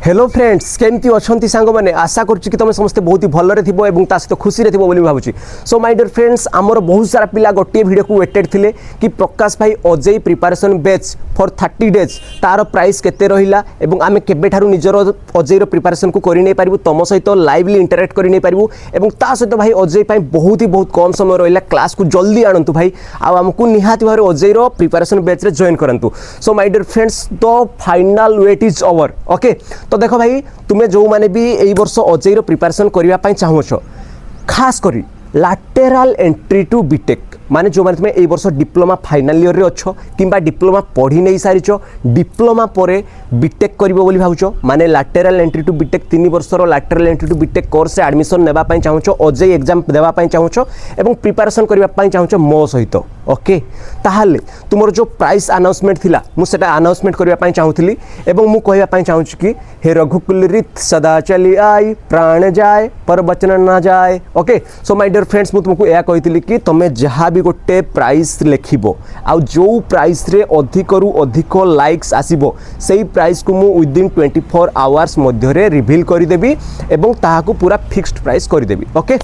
Hello friends केमती अच्छा सांग मैंने आशा करुच्ची कि तुम समस्ते बहुत ही भलरे थी और सहित खुशी रे थी भावुँ। सो माय डियर फ्रेंड्स आमर बहुत सारा पिला गोटे भिडियो को वेटेड थिले कि प्रकाश भाई Ajay preparation batch for 30 days तार प्राइस केते रहिला एवं आमे केबे ठारू निजर अजय प्रिपरेशन को करि नै पारिबु तुम सहित लाइवली इंटरेक्ट करि नै पारिबु एवं ता सहित भाई अजय भाई बहुत कम समय रहिला क्लास को जल्दी आणंतु भाई आमको निहाती भाव अजय प्रिपरेशन बैच रे जॉइन करंतु। So my dear friends the final wait is over okay. तो देख भाई तुम्हें जो मैंने भी यही वर्ष अजय प्रिपरेशन करने चाहूच खास करी लैटेरल एंट्री टू बीटेक माने जो माने तुम्हें यही वर्ष डिप्लोमा फाइनल ईयर रे अच्छो किंबा डिप्लोमा पढ़ी नहीं सारीच डिप्लोमा परे बीटेक करिवो बोली भावुच माने लैटेरल एंट्री टू बीटेक 3 वर्षर lateral entry to BTech course से एडमिशन नेबा पई चाहूच अजय एग्जाम देबा पई चाहूच एवं प्रिपरेशन करबा पई चाहूच मो सहित ओके। ताहाले तुमर जो प्राइस अनाउंसमेंट थिला मु सेटा अनाउंसमेंट करबा पई चाहूथली एवं मु कहबा पई चाहूच कि हे रघुकुल रीत सदा चली आई प्राण जाए पर वचन ना जाए ओके। सो माय डियर फ्रेंड्स मु तुमको या कहितली कि तमे जहा भी गोटे प्राइस लेखिबो आ जो प्राइस रे अधिक रु अधिक लाइक्स आसीबो सेही प्राइस को मु विदिन 24 आवर्स मध्य रे रिवील करि देबी एवं ताहाको पूरा फिक्स्ड प्राइस करि देबी ओके।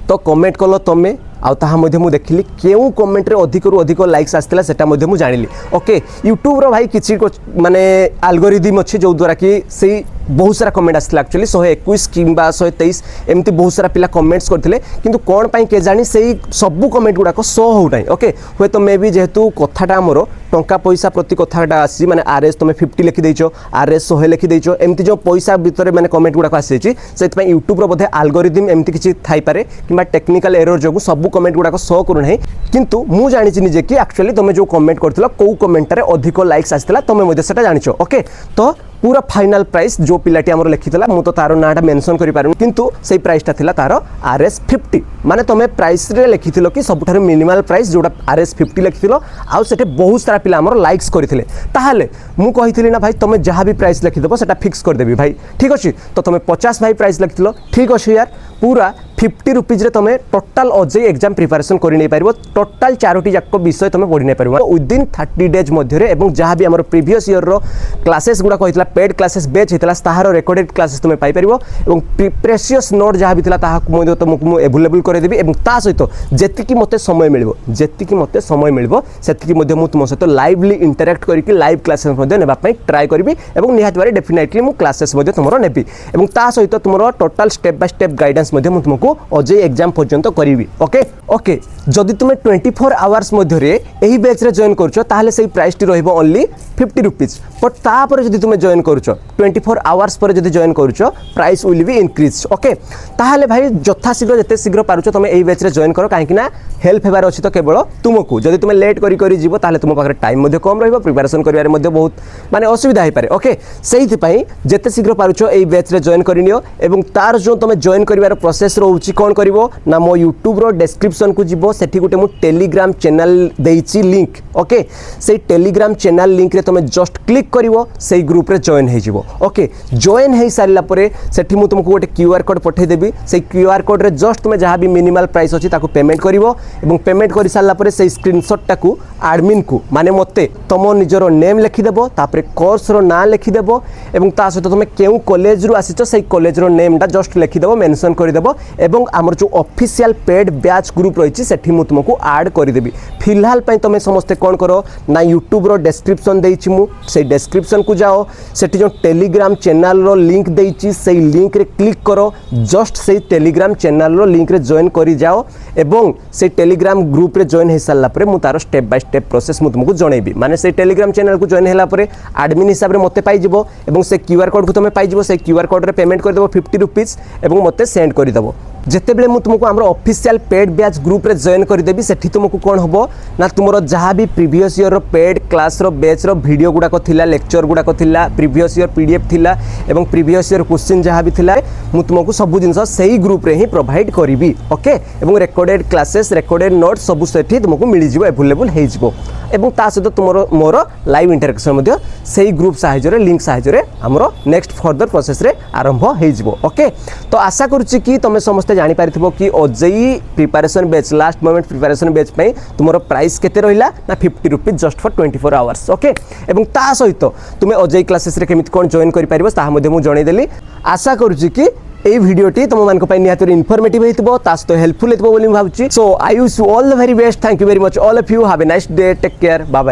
तो कमेंट कलो तमे आउ ताहा मध्य मु देखिली केउ कमेंट रे अधिक रु अधिक लाइक्स आस्तिला सेटा मध्य मु जानिली ओके। यूट्यूब रो भाई किछि माने एल्गोरिदम अछि जो द्वारा कि सेही बहुत सारा कमेंट आस्तिला एक्चुअली 121 किंबा 123 एमती बहुत सारा पिला कमेंट्स करथिले किंतु कोन पई के जानी सेही सब कमेंट गुडा को शो हो नाही ओके। होय तो मे बी जेहेतु कथाटा हमर टंका पैसा प्रति कथाटा आसी माने आरएस तुमे 50 लिखि दैछो आरएस 100 लिखि दैछो एमती जो पैसा भितरे माने कमेंट गुडा को आसी छि सेति पई यूट्यूब रो बोधे एल्गोरिदम एमती किछि थाई पारे किंबा टेक्निकल एरर जोगु सब कमेंट गुडा को शो करू नाही किंतु मु जानि छि निजे कि एक्चुअली तुमे जो कमेंट करथिला को कमेंट रे अधिक लाइक्स आस्तिला तुमे मधे सेटा जानिछो ओके। तो पूरा फाइनल प्राइस जो पिलाटी आमर लिखिला मु तो तार नाटा मेंशन करि पारु किंतु सेही प्राइस ता थिला तार आरएस 50 माने तुमे प्राइस रे लिखिथिलो कि सबठार मिनिमल प्राइस जोटा आरएस 50 लिखिथिलो आ सेटे बहुत सारा पिला आमर लाइक्स करथिले ताहाले मु कहिथिली ना भाई तुमे जहां भी प्राइस लिखि देबो सेटा फिक्स कर देबी भाई ठीक अछि। तो तुमे 50 भाई प्राइस लिखिथिलो ठीक अछि यार पूरा 50 रुपीज रे तुमे टोटल अजय एग्जाम प्रिपरेशन करि नै पारिबो टोटल 4टी जाक विषय तुमे पढि नै पारिबो विदिन 30 डेज मध्य रे एवं जहां भी हमर प्रीवियस ईयर रो क्लासेस गुडा कहितला पेड क्लासेस बैच हितला ताहार रेकॉर्डेड क्लासेस तुमे पाई परिबो एवं प्रेशियस नोट जहां भी थिला ताहा मो तुमको अवेलेबल करे देबी एवं ता सहित जेतिकी मते समय मिलबो सेतिकी मध्य मु तुम सहित लाइवली इंटरेक्ट करिकि लाइव क्लासेस मध्य नेबा पई ट्राई करबी एवं निहात बारे डेफिनेटली मु क्लासेस मध्य तुमरो नेबी एवं ता सहित तुमरो total step by step guidance मध्य मु तुमको अजय एग्जाम पर्यंत करिवि ओके ओके। जदि तुमे 24 आवर्स मध्य रे एही बैच रे जॉइन करछो ताहाले सेही प्राइस टी रहइबो ओनली 50 रुपीज बट ता पर जदि तुमे जॉइन करछो 24 आवर्स पर जदि जॉइन करछो price will be increase okay. ताहाले भाई जथा शीघ्र जते शीघ्र पारुछो तुमे एही बैच रे जॉइन करो काहे कि ना हेल्प हेबार अछि तो केवल तुमको जदि तुमे लेट करी करी जीवो ताहाले तुम पाखरे टाइम मध्य कम रहइबो प्रिपरेशन करिवारे मध्य बहुत माने असुविधा हे पारे ओके। सेही पई जते शीघ्र पारुछो एही बैच रे जॉइन करिनियो एवं तार जो तुमे जॉइन करिवार प्रोसेस रहउछि कोन करिवो ना मो YouTube रो डिस्क्रिप्शन को जीवो सेठी गुटे मु टेलीग्राम चैनल देइछि लिंक ओके। से टेलीग्राम चैनल लिंक रे तुमे जस्ट क्लिक करिवो से ग्रुप रे जॉइन हे जीवो ओके। जॉइन हे सारिला परे सेठी मु तुमको गोटे क्यूआर कोड पठै देबी से क्यूआर कोड रे जस्ट तुमे जहां भी मिनिमल प्राइस अछि ताको पेमेंट करिवो एवं पेमेंट करि सारला परे से स्क्रीनशॉट टाकू एडमिन को माने मते तम निजरो नेम लिखि देबो तापरे कोर्स रो नाम लिखि देबो एवं ता सहित तुमे केउ कॉलेज रु आसीचो से कॉलेज रो नेम टा जस्ट लिखि देबो मेंशन करि देबो एवं हमर जो ऑफिशियल पेड बैच ग्रुप रही सेठी मु तुमको ऐड कर देबी। फिलहाल पई तुमे समस्ते कोन करो ना YouTube रो डिस्क्रिप्शन देइछि मु से डिस्क्रिप्शन को जाओ सेठी जो टेलीग्राम चैनल रो लिंक देइछि से लिंक रे क्लिक करो जस्ट से टेलीग्राम चैनल रो लिंक रे जॉइन करी जाओ एवं से टेलीग्राम ग्रुप रे जॉइन हे साला परे मु तारो स्टेप बाय स्टेप प्रोसेस मु तुमको जणैबी माने से टेलीग्राम चैनल को जॉइन हैला परे एडमिन हिसाब रे मते पाई जिवो एवं से क्यूआर कोड को तुमे पाई जिवो से क्यूआर कोड रे पेमेंट कर देबो 50 रुपीस एवं मते सेंड कर देबो जेते बेले मु तुमको हमर ऑफिशियल पेड बैच ग्रुप रे जॉइन कर देबी सेठी तुमको कोन हबो ना तुमरो जहां भी प्रीवियस ईयर रो पेड क्लास रो बैच रो वीडियो गुडा को थिला लेक्चर गुडा को थिला प्रीवियस ईयर पीडीएफ थिला एवं प्रीवियस ईयर क्वेश्चन जहां भी थिला मु तुमको सब जिंस सही ग्रुप रे ही प्रोवाइड करिवि ओके एवं रिकॉर्डेड क्लासेस रिकॉर्डेड नोट्स सब सेठी तुमको मिली जिवो अवेलेबल हे जिवो एवं ता सहित तुम मोर लाइव इंटरेक्शन से ग्रुप साहाय्य लिंक साहाय्य आमर नेक्स्ट फर्दर प्रोसेस रे आरंभ हो ओके। तो आशा करुच्ची कि तुम समस्ते जापर कि OJEE preparation batch last moment preparation batch पे तुम प्राइस केते रहिला ना 50 rupees just for 24 hours okay. एवं ता सहित तुम ओजेई क्लासेस रे केमिति कोन जॉइन करि परिबो ताहा मध्ये मु जणै देली। आशा करुच्ची कि এই ভিডিওটি तुम मानक निहाती इनफॉर्मेटिव हेतिबो तास तो हेल्पफुल हेतिबो बोली भाबुची। So I wish you all the very best, thank you very much all of you, have a nice day, take care, bye bye.